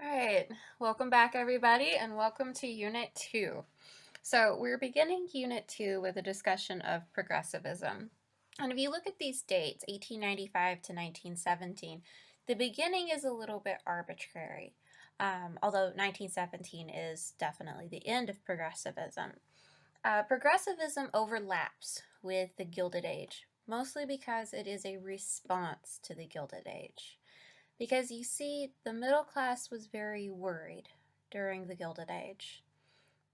All right, welcome back everybody and welcome to Unit 2. So we're beginning Unit 2 with a discussion of progressivism. And if you look at these dates, 1895 to 1917, the beginning is a little bit arbitrary, although 1917 is definitely the end of progressivism. Progressivism overlaps with the Gilded Age, mostly because it is a response to the Gilded Age. Because you see, the middle class was very worried during the Gilded Age.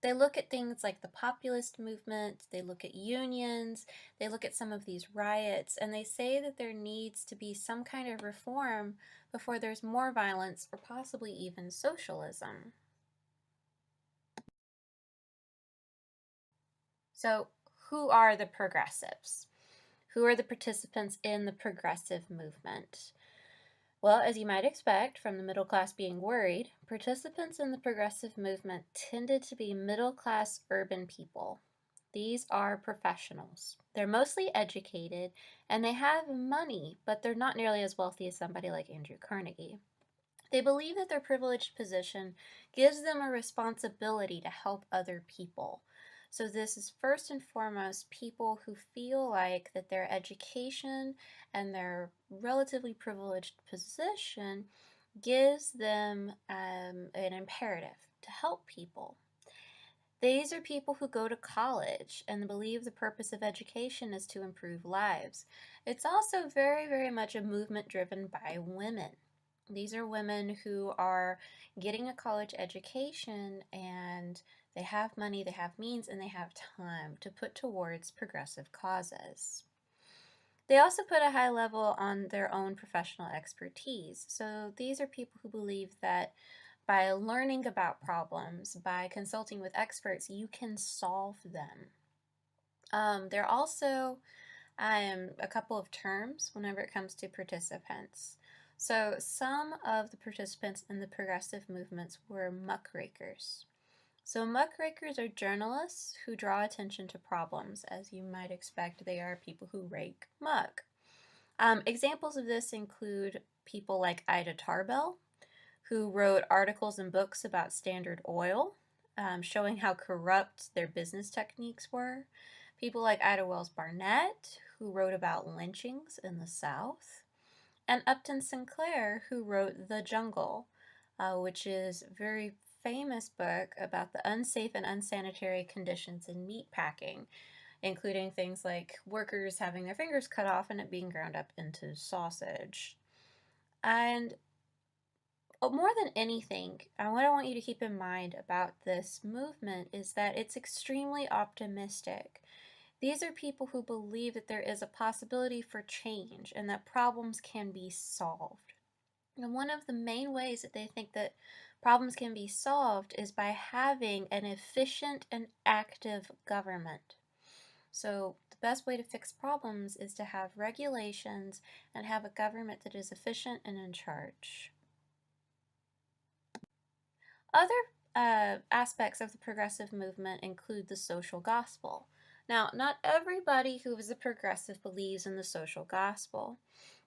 They look at things like the populist movement, they look at unions, they look at some of these riots, and they say that there needs to be some kind of reform before there's more violence or possibly even socialism. So, who are the progressives? Who are the participants in the progressive movement? Well, as you might expect from the middle class being worried, participants in the progressive movement tended to be middle class urban people. These are professionals. They're mostly educated and they have money, but they're not nearly as wealthy as somebody like Andrew Carnegie. They believe that their privileged position gives them a responsibility to help other people. So this is first and foremost people who feel like that their education and their relatively privileged position gives them an imperative to help people. These are people who go to college and believe the purpose of education is to improve lives. It's also very, very much a movement driven by women. These are women who are getting a college education and they have money, they have means, and they have time to put towards progressive causes. They also put a high level on their own professional expertise. So these are people who believe that by learning about problems, by consulting with experts, you can solve them. There are also a couple of terms whenever it comes to participants. So some of the participants in the progressive movements were muckrakers. So muckrakers are journalists who draw attention to problems. As you might expect, they are people who rake muck. Examples of this include people like Ida Tarbell, who wrote articles and books about Standard Oil, showing how corrupt their business techniques were. People like Ida Wells Barnett, who wrote about lynchings in the South. And Upton Sinclair, who wrote The Jungle, which is a very famous book about the unsafe and unsanitary conditions in meat packing, including things like workers having their fingers cut off and it being ground up into sausage. And more than anything, what I want you to keep in mind about this movement is that it's extremely optimistic. These are people who believe that there is a possibility for change and that problems can be solved. And one of the main ways that they think that problems can be solved is by having an efficient and active government. So the best way to fix problems is to have regulations and have a government that is efficient and in charge. Other aspects of the progressive movement include the social gospel. Now, not everybody who is a progressive believes in the social gospel,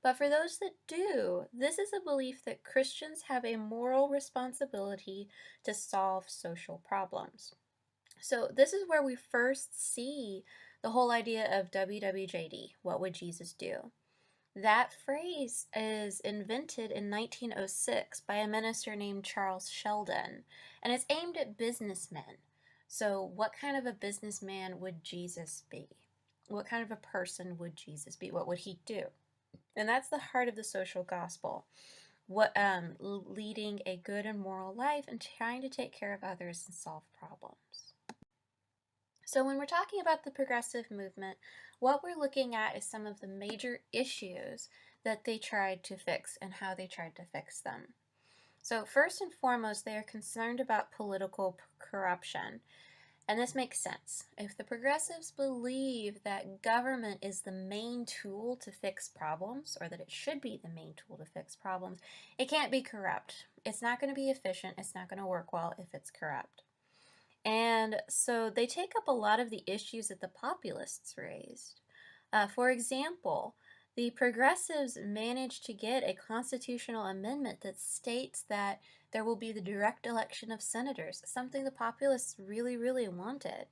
but for those that do, this is a belief that Christians have a moral responsibility to solve social problems. So, this is where we first see the whole idea of WWJD, what would Jesus do? That phrase is invented in 1906 by a minister named Charles Sheldon, and it's aimed at businessmen. So, what kind of a businessman would Jesus be? What kind of a person would Jesus be? What would he do? And that's the heart of the social gospel. Leading a good and moral life and trying to take care of others and solve problems. So when we're talking about the progressive movement, what we're looking at is some of the major issues that they tried to fix and how they tried to fix them. So first and foremost, they are concerned about political corruption. And this makes sense. If the progressives believe that government is the main tool to fix problems, or that it should be the main tool to fix problems, it can't be corrupt. It's not going to be efficient. It's not going to work well if it's corrupt. And so they take up a lot of the issues that the populists raised. For example, The progressives managed to get a constitutional amendment that states that there will be the direct election of senators, something the populists really, really wanted.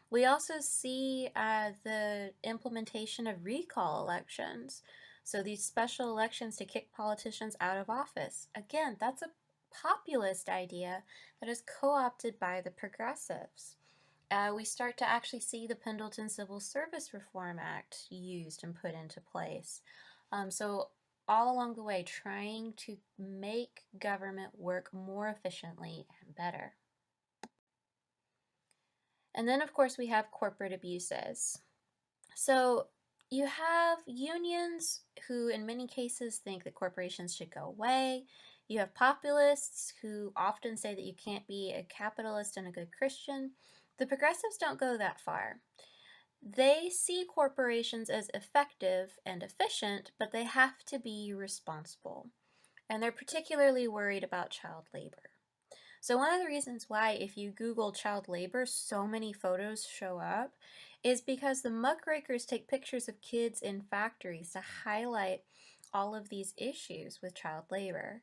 We also see the implementation of recall elections. So these special elections to kick politicians out of office. Again, that's a populist idea that is co-opted by the progressives. We start to actually see the Pendleton Civil Service Reform Act used and put into place. So all along the way, trying to make government work more efficiently and better. And then, of course, we have corporate abuses. So you have unions who, in many cases, think that corporations should go away. You have populists who often say that you can't be a capitalist and a good Christian. The progressives don't go that far. They see corporations as effective and efficient, but they have to be responsible. And they're particularly worried about child labor. So one of the reasons why, if you Google child labor, so many photos show up is because the muckrakers take pictures of kids in factories to highlight all of these issues with child labor.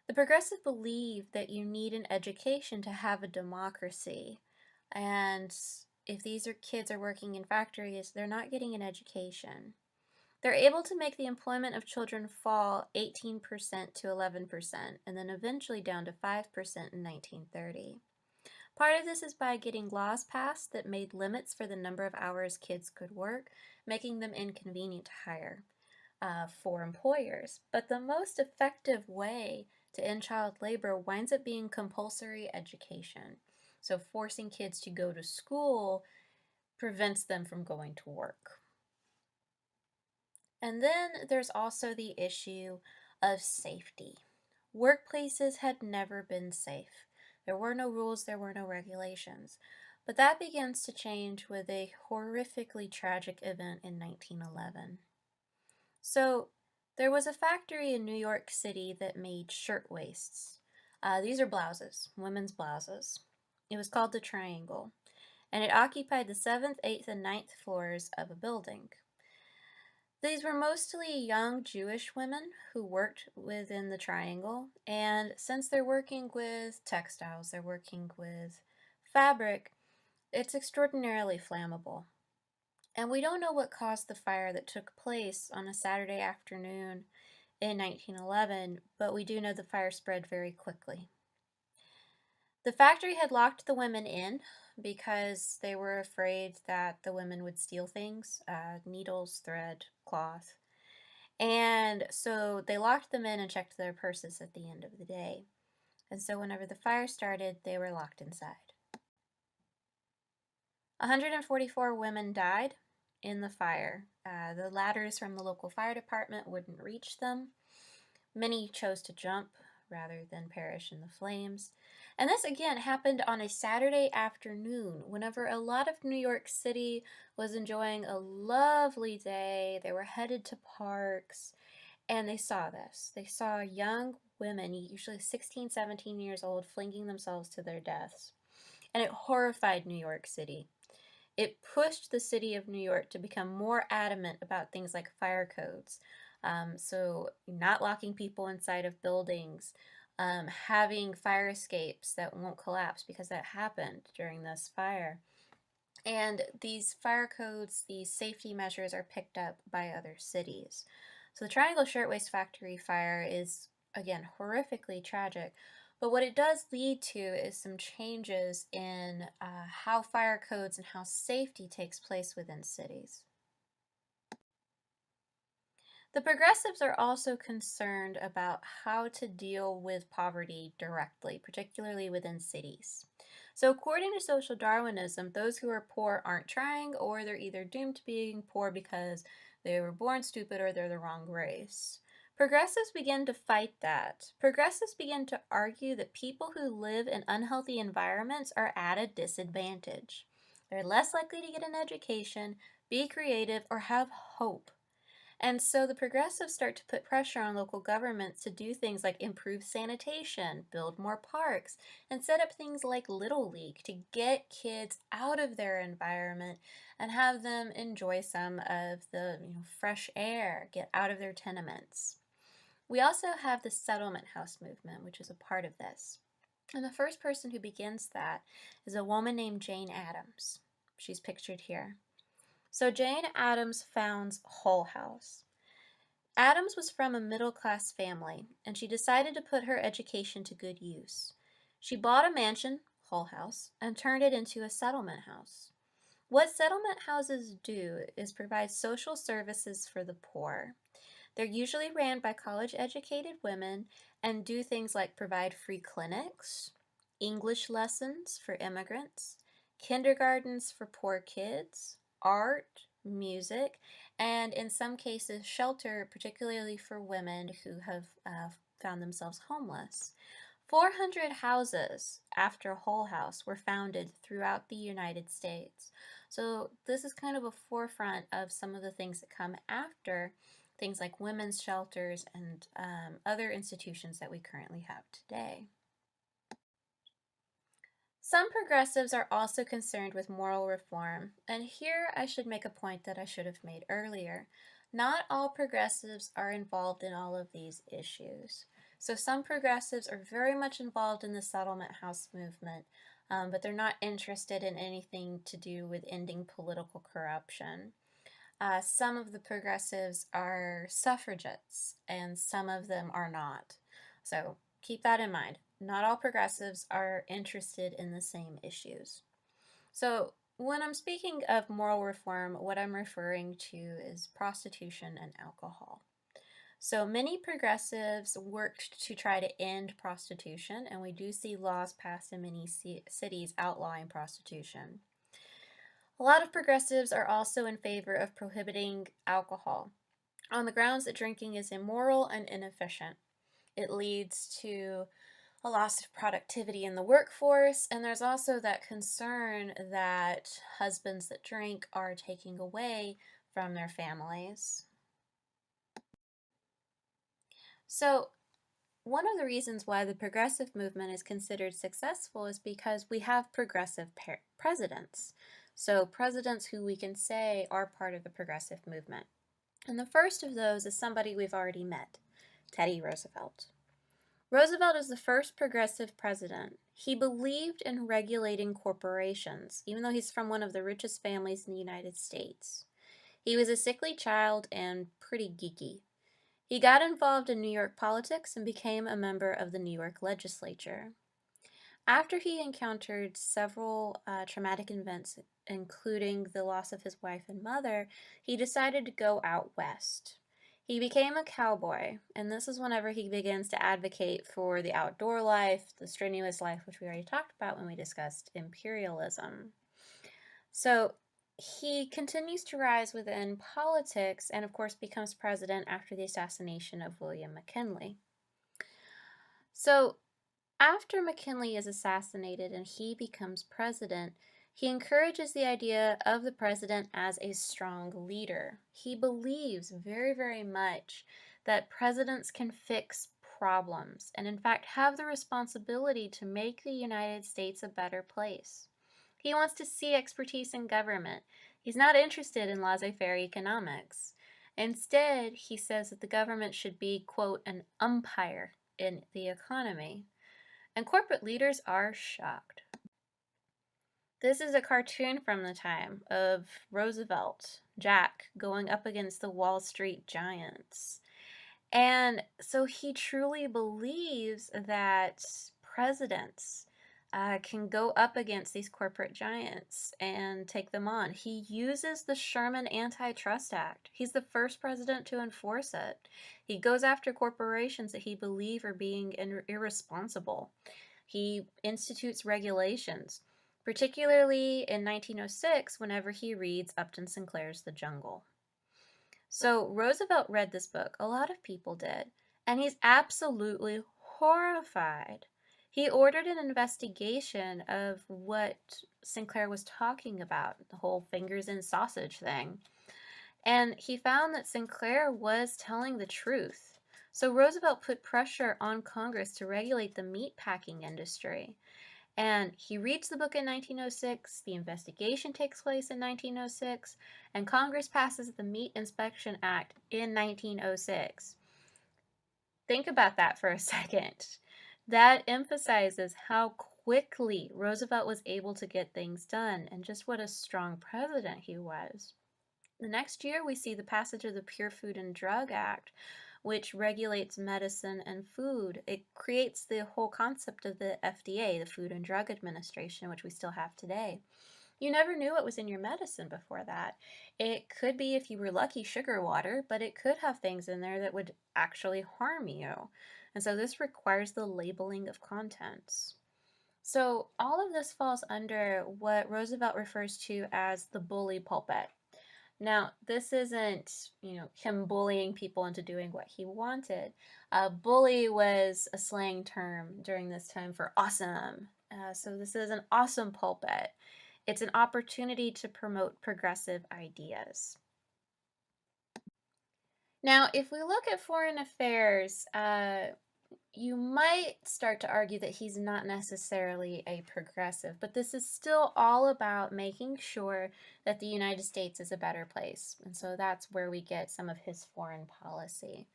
The progressives believe that you need an education to have a democracy. And if these kids are working in factories, they're not getting an education. They're able to make the employment of children fall 18% to 11%, and then eventually down to 5% in 1930. Part of this is by getting laws passed that made limits for the number of hours kids could work, making them inconvenient to hire for employers. But the most effective way to end child labor winds up being compulsory education. So forcing kids to go to school prevents them from going to work. And then there's also the issue of safety. Workplaces had never been safe. There were no rules, there were no regulations. But that begins to change with a horrifically tragic event in 1911. So, there was a factory in New York City that made shirtwaists. These are blouses, women's blouses. It was called the Triangle, and it occupied the 7th, 8th, and ninth floors of a building. These were mostly young Jewish women who worked within the Triangle, and since they're working with textiles, they're working with fabric, it's extraordinarily flammable. And we don't know what caused the fire that took place on a Saturday afternoon in 1911, but we do know the fire spread very quickly. The factory had locked the women in because they were afraid that the women would steal things, needles, thread, cloth. And so they locked them in and checked their purses at the end of the day. And so whenever the fire started, they were locked inside. 144 women died in the fire. The ladders from the local fire department wouldn't reach them. Many chose to jump rather than perish in the flames. And this again happened on a Saturday afternoon, whenever a lot of New York City was enjoying a lovely day. They were headed to parks, and they saw this. They saw young women, usually 16, 17 years old, flinging themselves to their deaths. And it horrified New York City. It pushed the city of New York to become more adamant about things like fire codes. So, not locking people inside of buildings, having fire escapes that won't collapse because that happened during this fire. And these fire codes, these safety measures are picked up by other cities. So the Triangle Shirtwaist Factory fire is, again, horrifically tragic. But what it does lead to is some changes in how fire codes and how safety takes place within cities. The progressives are also concerned about how to deal with poverty directly, particularly within cities. So, according to social Darwinism, those who are poor aren't trying, or they're either doomed to being poor because they were born stupid or they're the wrong race. Progressives begin to fight that. Progressives begin to argue that people who live in unhealthy environments are at a disadvantage. They're less likely to get an education, be creative, or have hope. And so the progressives start to put pressure on local governments to do things like improve sanitation, build more parks, and set up things like Little League to get kids out of their environment and have them enjoy some of the fresh air, get out of their tenements. We also have the settlement house movement, which is a part of this. And the first person who begins that is a woman named Jane Addams. She's pictured here. So Jane Addams founds Hull House. Addams was from a middle-class family, and she decided to put her education to good use. She bought a mansion, Hull House, and turned it into a settlement house. What settlement houses do is provide social services for the poor. They're usually ran by college-educated women and do things like provide free clinics, English lessons for immigrants, kindergartens for poor kids, art, music, and in some cases, shelter, particularly for women who have found themselves homeless. 400 houses after Hull House were founded throughout the United States. So this is kind of a forefront of some of the things that come after things like women's shelters and other institutions that we currently have today. Some progressives are also concerned with moral reform, and here I should make a point that I should have made earlier. Not all progressives are involved in all of these issues. So some progressives are very much involved in the settlement house movement, but they're not interested in anything to do with ending political corruption. Some of the progressives are suffragettes, and some of them are not. So keep that in mind. Not all progressives are interested in the same issues. So when I'm speaking of moral reform, what I'm referring to is prostitution and alcohol. So many progressives worked to try to end prostitution, and we do see laws passed in many cities outlawing prostitution. A lot of progressives are also in favor of prohibiting alcohol on the grounds that drinking is immoral and inefficient. It leads to a loss of productivity in the workforce, and there's also that concern that husbands that drink are taking away from their families. So, one of the reasons why the progressive movement is considered successful is because we have progressive presidents. So, presidents who we can say are part of the progressive movement. And the first of those is somebody we've already met, Teddy Roosevelt. Roosevelt is the first progressive president. He believed in regulating corporations, even though he's from one of the richest families in the United States. He was a sickly child and pretty geeky. He got involved in New York politics and became a member of the New York legislature. After he encountered several traumatic events, including the loss of his wife and mother, he decided to go out west. He became a cowboy, and this is whenever he begins to advocate for the outdoor life, the strenuous life, which we already talked about when we discussed imperialism. So he continues to rise within politics and, of course, becomes president after the assassination of William McKinley. So after McKinley is assassinated and he becomes president, he encourages the idea of the president as a strong leader. He believes very, very much that presidents can fix problems and, in fact, have the responsibility to make the United States a better place. He wants to see expertise in government. He's not interested in laissez-faire economics. Instead, he says that the government should be, quote, an umpire in the economy. And corporate leaders are shocked. This is a cartoon from the time of Roosevelt, Jack, going up against the Wall Street giants. And so he truly believes that presidents can go up against these corporate giants and take them on. He uses the Sherman Antitrust Act. He's the first president to enforce it. He goes after corporations that he believes are being irresponsible. He institutes regulations, particularly in 1906 whenever he reads Upton Sinclair's The Jungle. So Roosevelt read this book, a lot of people did, and he's absolutely horrified. He ordered an investigation of what Sinclair was talking about, the whole fingers in sausage thing. And he found that Sinclair was telling the truth. So Roosevelt put pressure on Congress to regulate the meatpacking industry. And he reads the book in 1906, the investigation takes place in 1906, and Congress passes the Meat Inspection Act in 1906. Think about that for a second. That emphasizes how quickly Roosevelt was able to get things done and just what a strong president he was. The next year, we see the passage of the Pure Food and Drug Act, which regulates medicine and food. It creates the whole concept of the FDA, the Food and Drug Administration, which we still have today. You never knew what was in your medicine before that. It could be, if you were lucky, sugar water, but it could have things in there that would actually harm you. And so this requires the labeling of contents. So all of this falls under what Roosevelt refers to as the bully pulpit. Now, this isn't, him bullying people into doing what he wanted. Bully was a slang term during this time for awesome. So this is an awesome pulpit. It's an opportunity to promote progressive ideas. Now, if we look at foreign affairs, you might start to argue that he's not necessarily a progressive, but this is still all about making sure that the United States is a better place. And so that's where we get some of his foreign policy.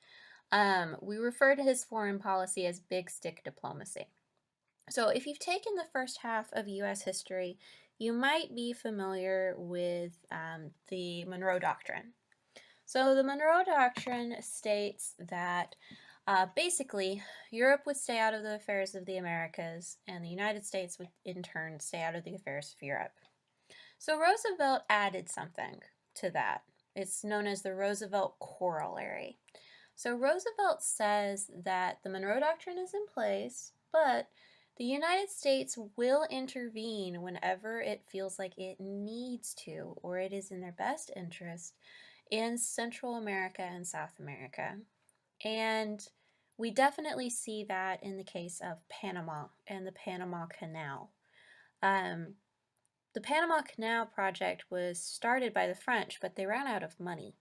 We refer to his foreign policy as big stick diplomacy. So if you've taken the first half of U.S. history, you might be familiar with the Monroe Doctrine. So the Monroe Doctrine states that basically, Europe would stay out of the affairs of the Americas, and the United States would in turn stay out of the affairs of Europe. So Roosevelt added something to that. It's known as the Roosevelt Corollary. So Roosevelt says that the Monroe Doctrine is in place, but the United States will intervene whenever it feels like it needs to, or it is in their best interest, in Central America and South America. And we definitely see that in the case of Panama and the Panama Canal. The Panama Canal project was started by the French, but they ran out of money.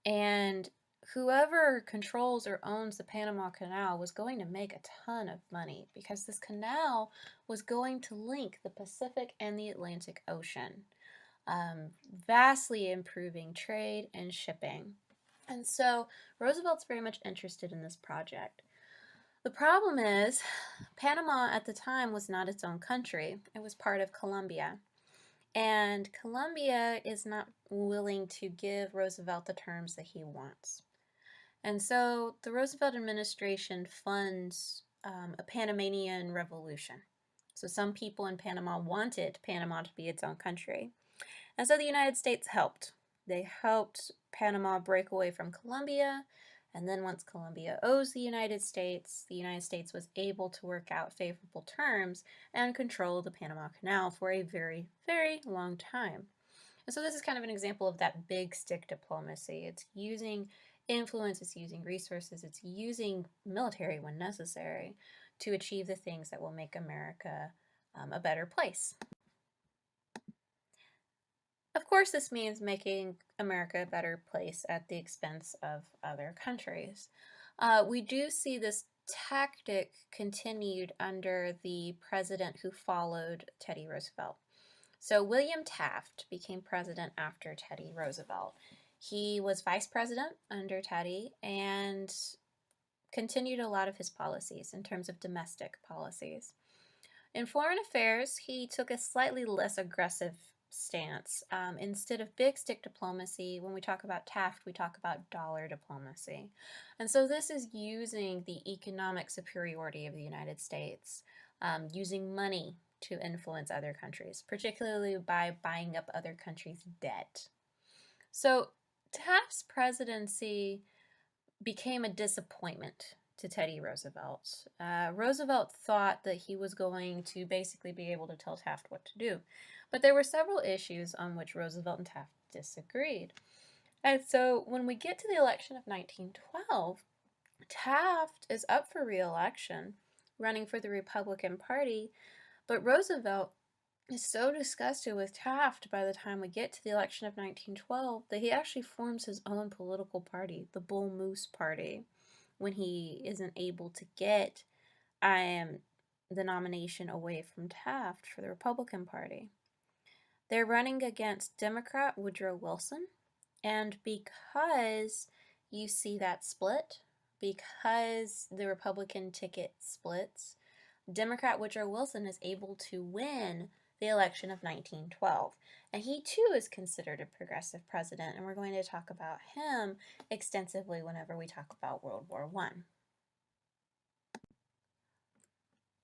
And whoever controls or owns the Panama Canal was going to make a ton of money because this canal was going to link the Pacific and the Atlantic Ocean, vastly improving trade and shipping. And so Roosevelt's very much interested in this project. The problem is, Panama at the time was not its own country. It was part of Colombia. And Colombia is not willing to give Roosevelt the terms that he wants. And so the Roosevelt administration funds a Panamanian revolution. So some people in Panama wanted Panama to be its own country. And so the United States helped. They helped Panama break away from Colombia, and then once Colombia owes the United States was able to work out favorable terms and control the Panama Canal for a very, very long time. And so this is kind of an example of that big stick diplomacy. It's using influence, it's using resources, it's using military when necessary to achieve the things that will make America a better place. Of course, this means making America a better place at the expense of other countries. We do see this tactic continued under the president who followed Teddy Roosevelt. So William Taft became president after Teddy Roosevelt. He was vice president under Teddy and continued a lot of his policies in terms of domestic policies. In foreign affairs, he took a slightly less aggressive stance. Instead of big stick diplomacy, when we talk about Taft, we talk about dollar diplomacy. And so this is using the economic superiority of the United States, using money to influence other countries, particularly by buying up other countries' debt. So Taft's presidency became a disappointment to Teddy Roosevelt. Roosevelt thought that he was going to basically be able to tell Taft what to do. But there were several issues on which Roosevelt and Taft disagreed. And so when we get to the election of 1912, Taft is up for re-election, running for the Republican Party, but Roosevelt is so disgusted with Taft by the time we get to the election of 1912 that he actually forms his own political party, the Bull Moose Party, when he isn't able to get the nomination away from Taft for the Republican Party. They're running against Democrat Woodrow Wilson, and because you see that split, because the Republican ticket splits, Democrat Woodrow Wilson is able to win the election of 1912. And he too is considered a progressive president, and we're going to talk about him extensively whenever we talk about World War I.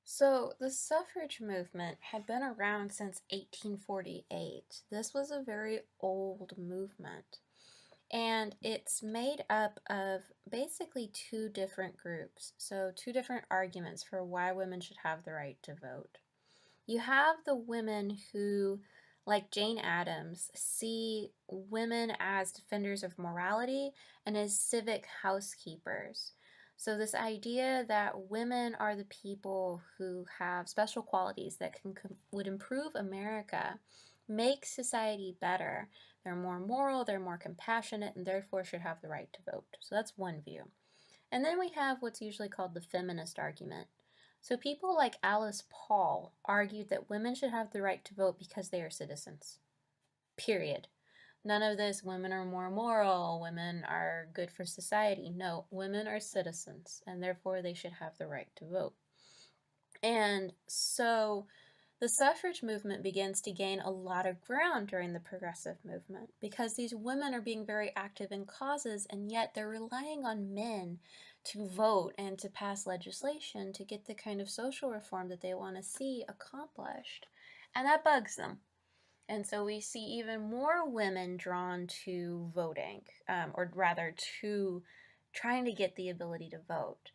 So, the suffrage movement had been around since 1848. This was a very old movement, and it's made up of basically two different groups. So, two different arguments for why women should have the right to vote. You have the women who, like Jane Addams, see women as defenders of morality and as civic housekeepers. So, this idea that women are the people who have special qualities that would improve America, make society better. They're more moral, they're more compassionate, and therefore should have the right to vote. So, that's one view. And then we have what's usually called the feminist argument. So people like Alice Paul argued that women should have the right to vote because they are citizens. Period. None of this, women are more moral, women are good for society. No, women are citizens, and therefore they should have the right to vote. And so the suffrage movement begins to gain a lot of ground during the progressive movement because these women are being very active in causes, and yet they're relying on men to vote and to pass legislation to get the kind of social reform that they want to see accomplished. And that bugs them. And so we see even more women drawn to voting, or rather to trying to get the ability to vote.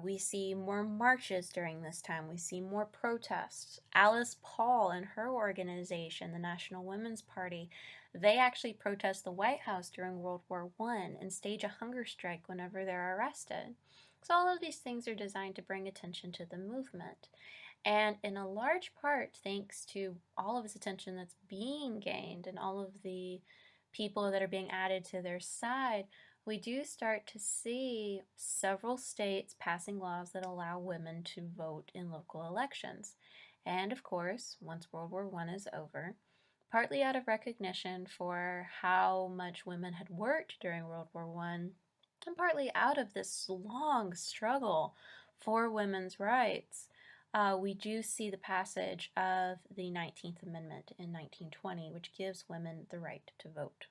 We see more marches during this time. We see more protests. Alice Paul and her organization, the National Women's Party, they actually protest the White House during World War I and stage a hunger strike whenever they're arrested. So all of these things are designed to bring attention to the movement. And in a large part, thanks to all of this attention that's being gained and all of the people that are being added to their side, we do start to see several states passing laws that allow women to vote in local elections. And of course, once World War I is over, partly out of recognition for how much women had worked during World War I, and partly out of this long struggle for women's rights, we do see the passage of the 19th Amendment in 1920, which gives women the right to vote.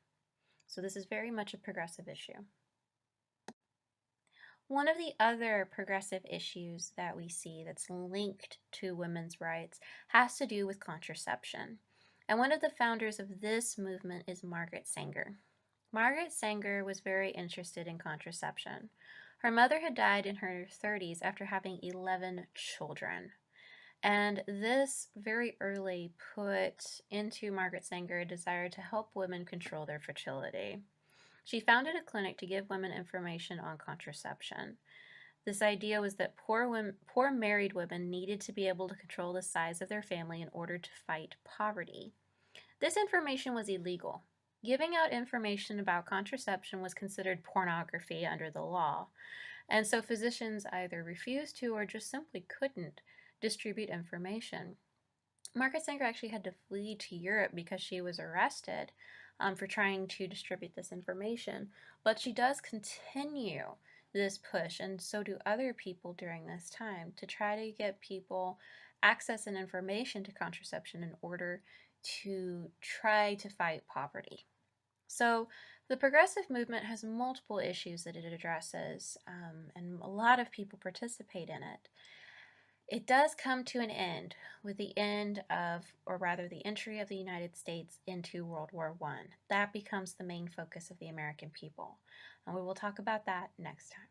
So this is very much a progressive issue. One of the other progressive issues that we see that's linked to women's rights has to do with contraception. And one of the founders of this movement is Margaret Sanger. Margaret Sanger was very interested in contraception. Her mother had died in her 30s after having 11 children. And this very early put into Margaret Sanger a desire to help women control their fertility. She founded a clinic to give women information on contraception. This idea was that poor married women needed to be able to control the size of their family in order to fight poverty. This information was illegal. Giving out information about contraception was considered pornography under the law, and so physicians either refused to or just simply couldn't distribute information. Margaret Sanger actually had to flee to Europe because she was arrested for trying to distribute this information. But she does continue this push, and so do other people during this time, to try to get people access and information to contraception in order to try to fight poverty. So the progressive movement has multiple issues that it addresses, and a lot of people participate in it. It does come to an end with the end of, or rather the entry of the United States into World War I. That becomes the main focus of the American people. And we will talk about that next time.